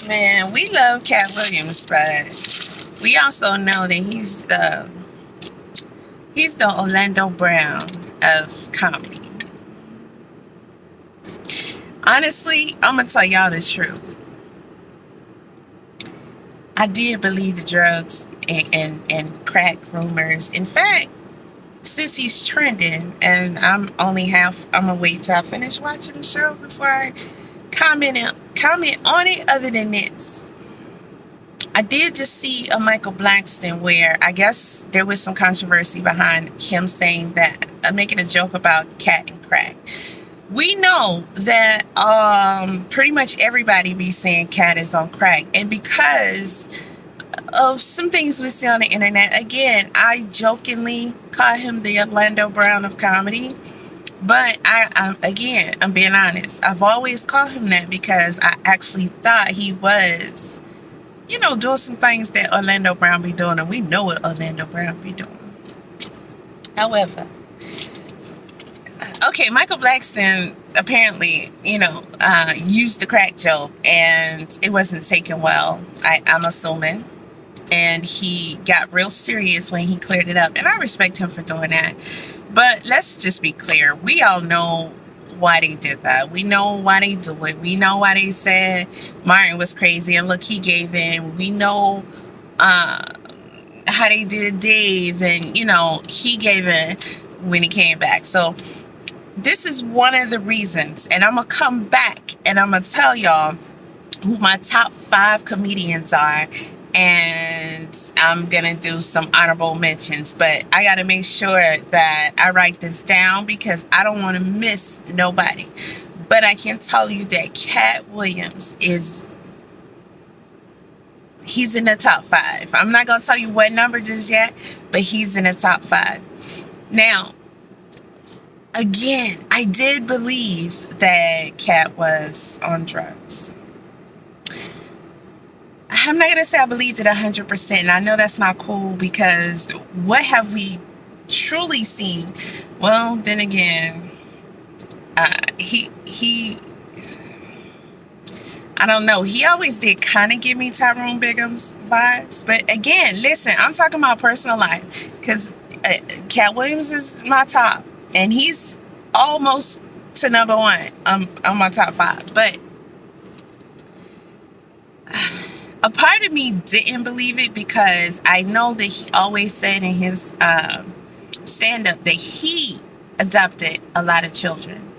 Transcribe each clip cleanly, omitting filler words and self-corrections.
Man, we love Katt Williams, but we also know that he's the Orlando Brown of comedy. Honestly, I'm gonna tell y'all the truth. I did believe the drugs and crack rumors. In fact, since he's trending, and I'm gonna wait till I finish watching the show before I comment on it. Other than this, I did just see a Michael Blackston where I guess there was some controversy behind him saying that, making a joke about Katt and crack. We know that pretty much everybody be saying Katt is on crack, and because of some things we see on the internet, again, I jokingly call him the Orlando Brown of comedy. But I'm being honest. I've always called him that because I actually thought he was, doing some things that Orlando Brown be doing, and we know what Orlando Brown be doing. However, okay, Michael Blackston apparently, used the crack joke, and it wasn't taken well, I'm assuming. And he got real serious when he cleared it up. And I respect him for doing that. But let's just be clear. We all know why they did that. We know why they do it. We know why they said Martin was crazy. And look, he gave in. We know how they did Dave. And, he gave in when he came back. So this is one of the reasons. And I'm going to come back and I'm going to tell y'all who my top 5 comedians are. And I'm gonna do some honorable mentions, but I gotta make sure that I write this down because I don't want to miss nobody. But I can tell you that Katt Williams he's in the top 5. I'm not gonna tell you what number just yet, but he's in the top 5. Now, again, I did believe that Katt was on drugs. I'm not going to say I believed it 100%. And I know that's not cool because what have we truly seen? Well, then again, he I don't know. He always did kind of give me Tyrone Bigum's vibes. But again, listen, I'm talking about personal life because Katt Williams is my top. And he's almost to number 1 on my top 5. But a part of me didn't believe it because I know that he always said in his stand-up that he adopted a lot of children.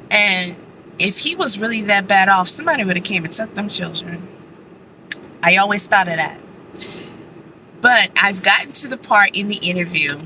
And if he was really that bad off, somebody would have came and took them children. I always thought of that. But I've gotten to the part in the interview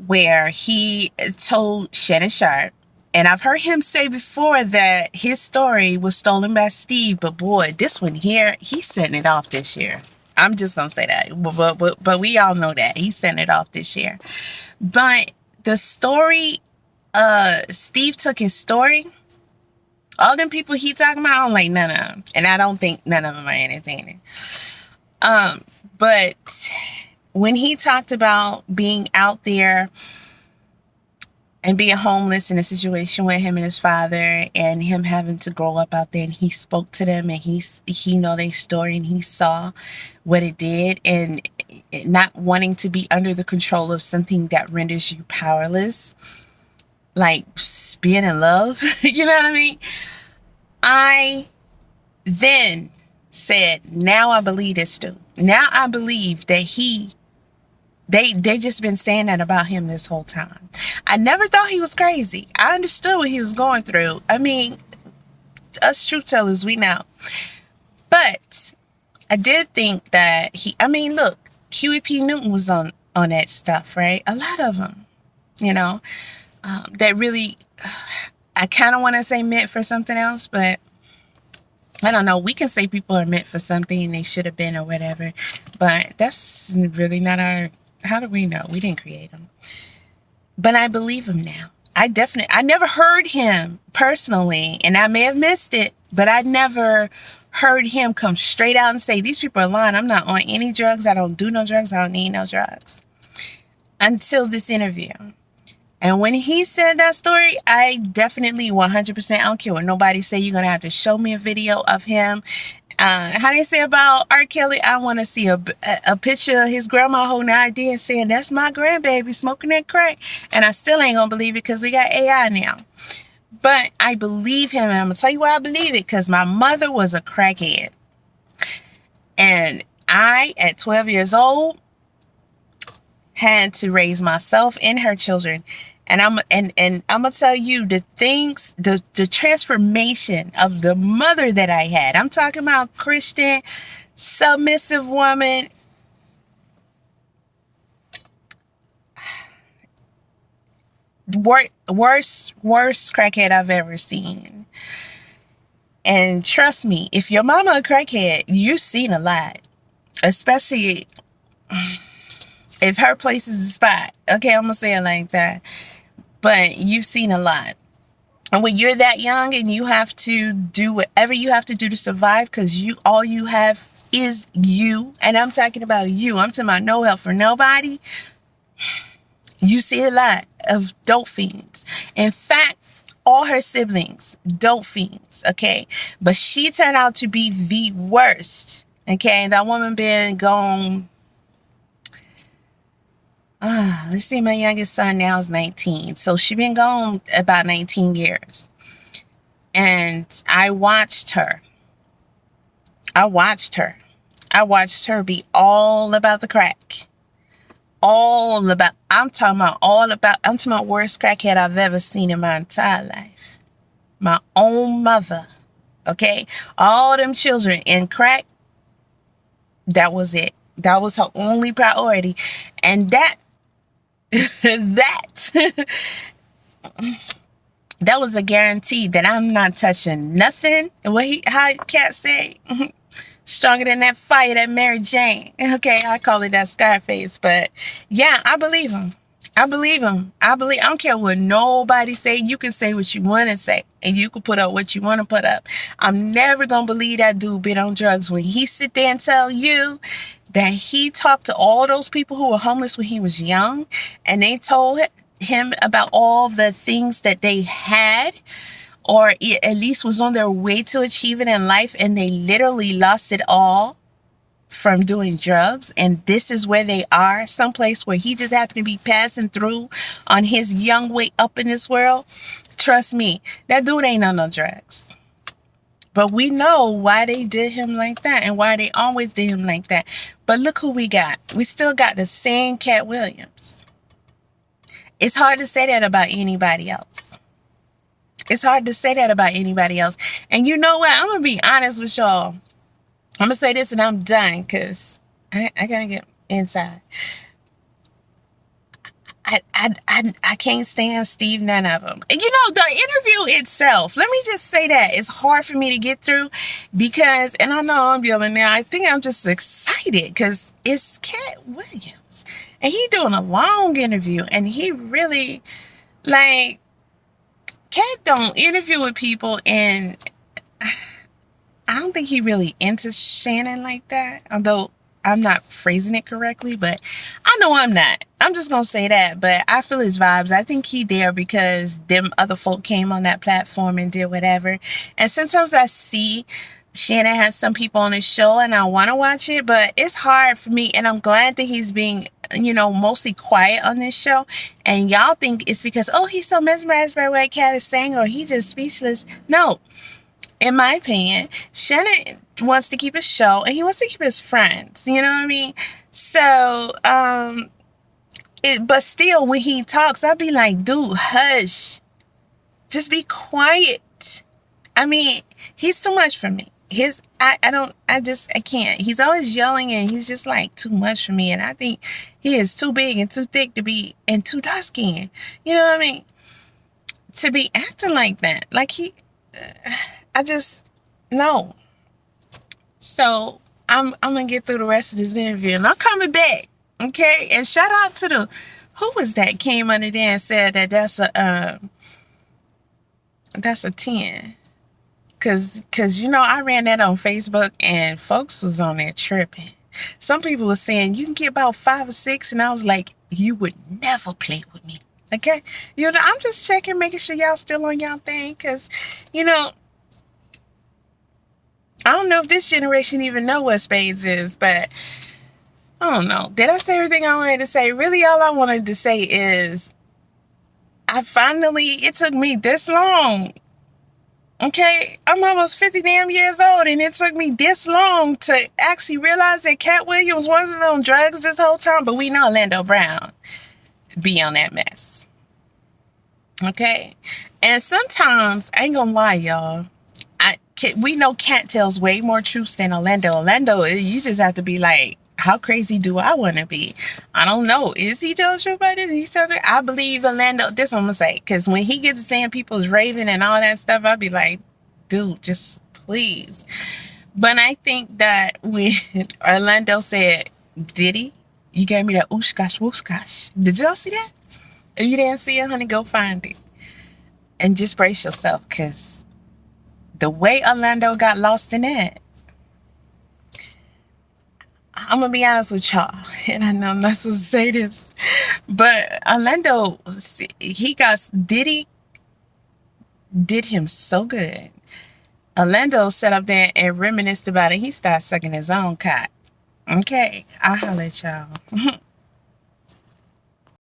where he told Shannon Sharp, and I've heard him say before that his story was stolen by Steve, but boy, this one here, he's setting it off this year. I'm just going to say that. But we all know that. He's setting it off this year. But the story, Steve took his story. All them people he talking about, I don't like none of them. And I don't think none of them are entertaining. But when he talked about being out there and being homeless in a situation with him and his father and him having to grow up out there, and he spoke to them and he know their story and he saw what it did, and not wanting to be under the control of something that renders you powerless, like being in love. You know what I mean? I then said, now I believe this dude. Now I believe that they just been saying that about him this whole time. I never thought he was crazy. I understood what he was going through. I mean, us truth tellers, we know. But I did think that look, Huey P. Newton was on that stuff, right? A lot of them, that really, I kind of want to say meant for something else, but I don't know. We can say people are meant for something they should have been or whatever, but that's really not how do we know? We didn't create them. But I believe him now. I never heard him personally, and I may have missed it, but I never heard him come straight out and say, these people are lying. I'm not on any drugs. I don't do no drugs. I don't need no drugs. Until this interview. And when he said that story, I definitely 100%, I don't care what nobody say, you're going to have to show me a video of him How they say about R. Kelly, I want to see a picture of his grandma holding ID and saying, that's my grandbaby smoking that crack. And I still ain't going to believe it because we got AI now. But I believe him, and I'm going to tell you why I believe it, because my mother was a crackhead. And I, at 12 years old, had to raise myself and her children. And I'm gonna tell you the things, the transformation of the mother that I had. I'm talking about Christian, submissive woman. Worst crackhead I've ever seen. And trust me, if your mama a crackhead, you've seen a lot. Especially if her place is a spot. Okay, I'm gonna say it like that. But you've seen a lot. And when you're that young and you have to do whatever you have to do to survive, because all you have is you. And I'm talking about you. I'm talking about no help for nobody. You see a lot of dope fiends. In fact, all her siblings, dope fiends, okay? But she turned out to be the worst, okay? That woman been gone. Let's see, my youngest son now is 19. So she been gone about 19 years. And I watched her. I watched her be all about the crack. I'm talking about worst crackhead I've ever seen in my entire life. My own mother. Okay? All them children in crack, that was it. That was her only priority. And that was a guarantee that I'm not touching nothing. How Katt say, stronger than that fire, that Mary Jane. Okay, I call it that Scarface, but yeah, I believe him. I don't care what nobody say. You can say what you want to say, and you can put up what you want to put up. I'm never gonna believe that dude been on drugs when he sit there and tell you that he talked to all those people who were homeless when he was young, and they told him about all the things that they had, or at least was on their way to achieving in life, and they literally lost it all from doing drugs. And this is where they are, someplace where he just happened to be passing through on his young way up in this world. Trust me, that dude ain't on no drugs. But we know why they did him like that and why they always did him like that. But look who we got. We still got the same Katt Williams. It's hard to say that about anybody else. And you know what? I'm going to be honest with y'all. I'm going to say this and I'm done because I got to get inside. I can't stand Steve, none of them. And you know, the interview itself, let me just say that it's hard for me to get through because, and I know I'm yelling now, I think I'm just excited because it's Katt Williams. And he doing a long interview and he really, like, Katt don't interview with people, and I don't think he really into Shannon like that, although I'm not phrasing it correctly, but I know I'm not. I'm just going to say that, but I feel his vibes. I think he there because them other folk came on that platform and did whatever. And sometimes I see Shannon has some people on his show and I want to watch it, but it's hard for me. And I'm glad that he's being, mostly quiet on this show. And y'all think it's because, he's so mesmerized by what Katt is saying or he's just speechless. No. In my opinion, Shannon wants to keep his show and he wants to keep his friends. You know what I mean? So, but still, when he talks, I'll be like, dude, hush. Just be quiet. I mean, he's too much for me. I can't. He's always yelling and he's just like too much for me. And I think he is too big and too thick to be, and too dark skinned. You know what I mean? To be acting like that. Like no. So I'm gonna get through the rest of this interview and I'm coming back. Okay? And shout out to who was that came under there and said that that's a 10. Cause I ran that on Facebook and folks was on there tripping. Some people were saying you can get about 5 or 6, and I was like, you would never play with me. Okay? I'm just checking, making sure y'all still on y'all thing, cause I don't know if this generation even know what spades is, but I don't know. Did I say everything I wanted to say? Really, all I wanted to say is it took me this long. Okay, I'm almost 50 damn years old, and it took me this long to actually realize that Katt Williams wasn't on drugs this whole time, but we know Orlando Brown be on that mess. Okay, and sometimes, I ain't gonna lie, y'all, we know Katt tells way more truths than Orlando. Orlando, you just have to be like, how crazy do I want to be? I don't know. Is he telling truth about this? He's telling. I believe Orlando. This I'm gonna say, because when he gets to saying people's raving and all that stuff, I'll be like, dude, just please. But I think that when Orlando said, "Diddy, you gave me that ooshkash wooshkash." Did y'all see that? If you didn't see it, honey, go find it and just brace yourself, because the way Orlando got lost in that, I'm gonna be honest with y'all, and I know I'm not supposed to say this, but Orlando, Diddy did him so good. Orlando sat up there and reminisced about it. He started sucking his own cock. Okay, I'll holler at y'all.